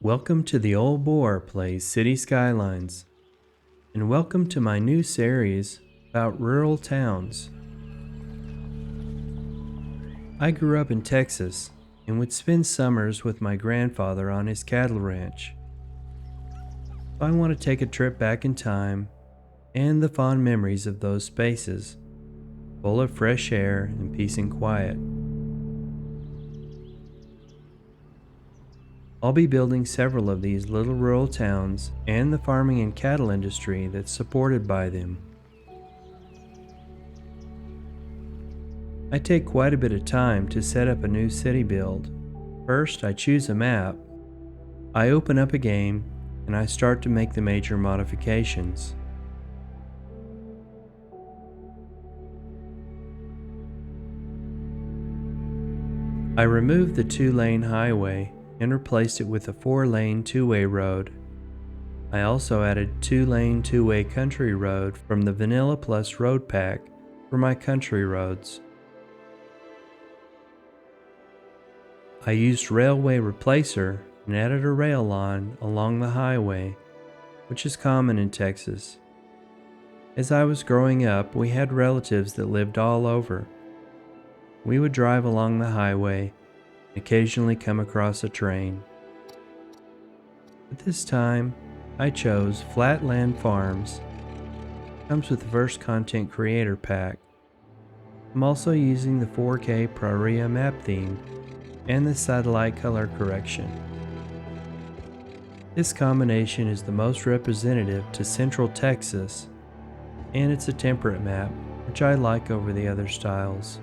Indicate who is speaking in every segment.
Speaker 1: Welcome to the Old Boar Plays City Skylines, and welcome to my new series about rural towns. I grew up in Texas and would spend summers with my grandfather on his cattle ranch. So I want to take a trip back in time and the fond memories of those spaces, full of fresh air and peace and quiet. I'll be building several of these little rural towns and the farming and cattle industry that's supported by them. I take quite a bit of time to set up a new city build. First, I choose a map, I open up a game, and I start to make the major modifications. I removed the 2-lane highway and replaced it with a 4-lane 2-way road. I also added 2-lane 2-way country road from the Vanilla Plus road pack for my country roads. I used Railway Replacer and added a rail line along the highway, which is common in Texas. As I was growing up, we had relatives that lived all over. We would drive along the highway, occasionally come across a train. But this time, I chose Flatland Farms. It comes with the first content creator pack. I'm also using the 4K Praria Map Theme and the satellite color correction. This combination is the most representative to Central Texas, and it's a temperate map, which I like over the other styles.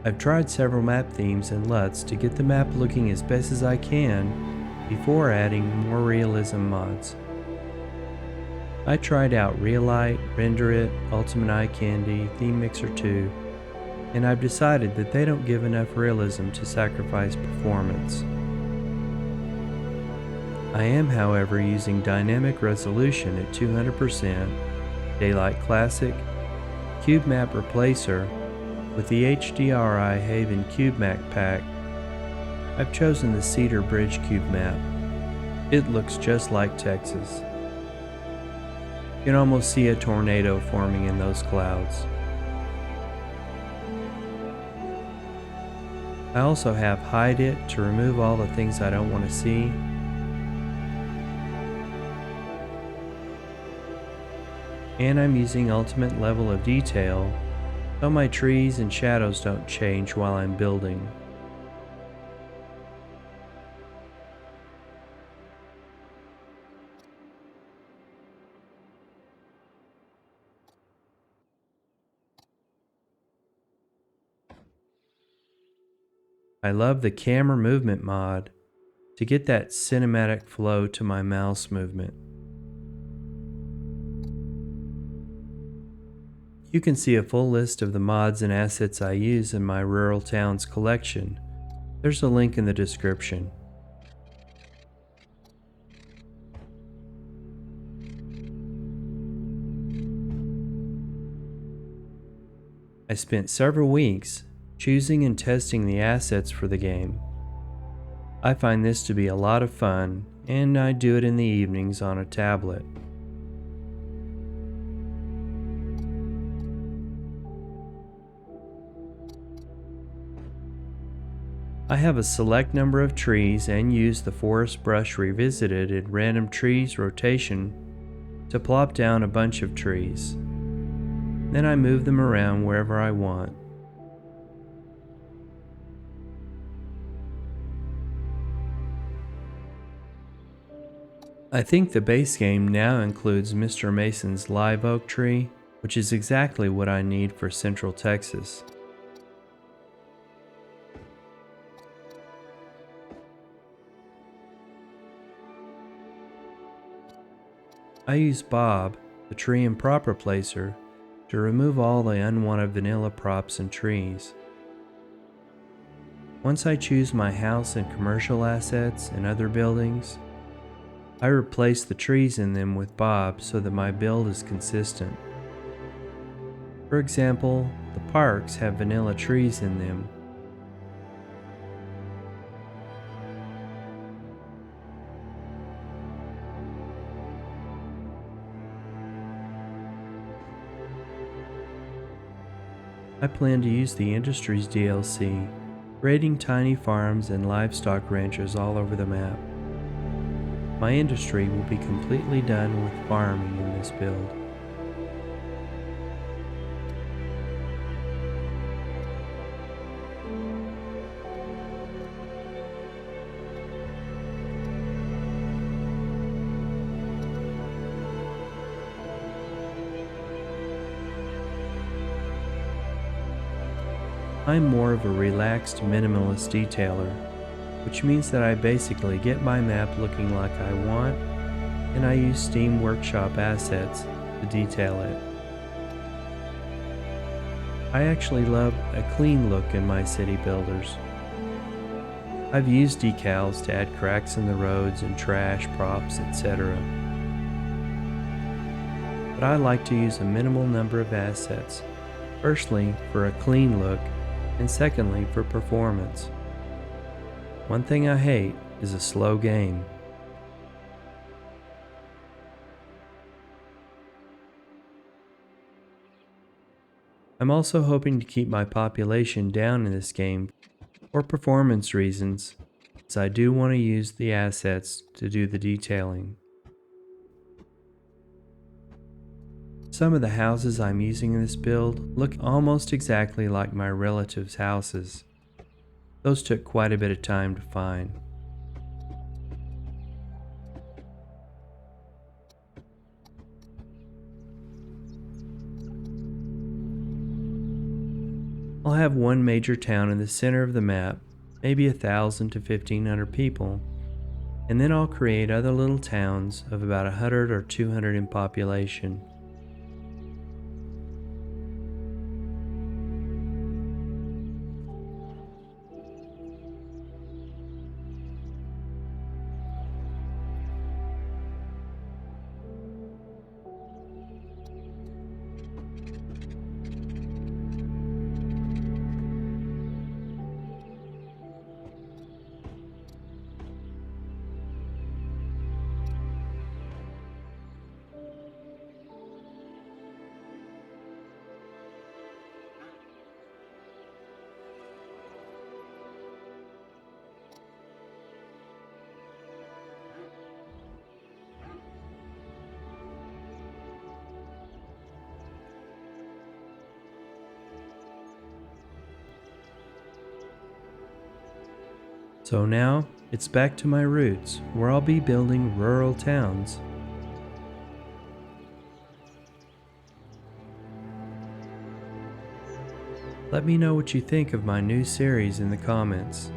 Speaker 1: I've tried several map themes and LUTs to get the map looking as best as I can before adding more realism mods. I tried out Realite, Renderit, Ultimate Eye Candy, Theme Mixer 2, and I've decided that they don't give enough realism to sacrifice performance. I am, however, using dynamic resolution at 200%, Daylight Classic, Cubemap Replacer. With the HDRI Haven Cubemap pack, I've chosen the Cedar Bridge Cube map. It looks just like Texas. You can almost see a tornado forming in those clouds. I also have Hide It to remove all the things I don't want to see. And I'm using ultimate level of detail so my trees and shadows don't change while I'm building. I love the camera movement mod to get that cinematic flow to my mouse movement. You can see a full list of the mods and assets I use in my Rural Towns collection. There's a link in the description. I spent several weeks choosing and testing the assets for the game. I find this to be a lot of fun, and I do it in the evenings on a tablet. I have a select number of trees and use the Forest Brush Revisited in Random Trees Rotation to plop down a bunch of trees. Then I move them around wherever I want. I think the base game now includes Mr. Mason's live oak tree, which is exactly what I need for Central Texas. I use Bob, the tree and prop replacer, to remove all the unwanted vanilla props and trees. Once I choose my house and commercial assets and other buildings, I replace the trees in them with Bob so that my build is consistent. For example, the parks have vanilla trees in them. I plan to use the Industries DLC, creating tiny farms and livestock ranches all over the map. My industry will be completely done with farming in this build. I'm more of a relaxed minimalist detailer, which means that I basically get my map looking like I want, and I use Steam Workshop assets to detail it. I actually love a clean look in my city builders. I've used decals to add cracks in the roads and trash, props, etc. But I like to use a minimal number of assets, firstly for a clean look, and secondly for performance. One thing I hate is a slow game. I'm also hoping to keep my population down in this game for performance reasons, as I do want to use the assets to do the detailing. Some of the houses I'm using in this build look almost exactly like my relatives' houses. Those took quite a bit of time to find. I'll have one major town in the center of the map, maybe 1,000 to 1,500 people, and then I'll create other little towns of about 100 or 200 in population. So now, it's back to my roots, where I'll be building rural towns. Let me know what you think of my new series in the comments.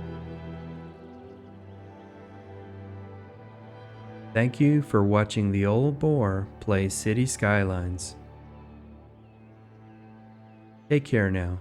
Speaker 1: Thank you for watching the old boar play City Skylines. Take care now.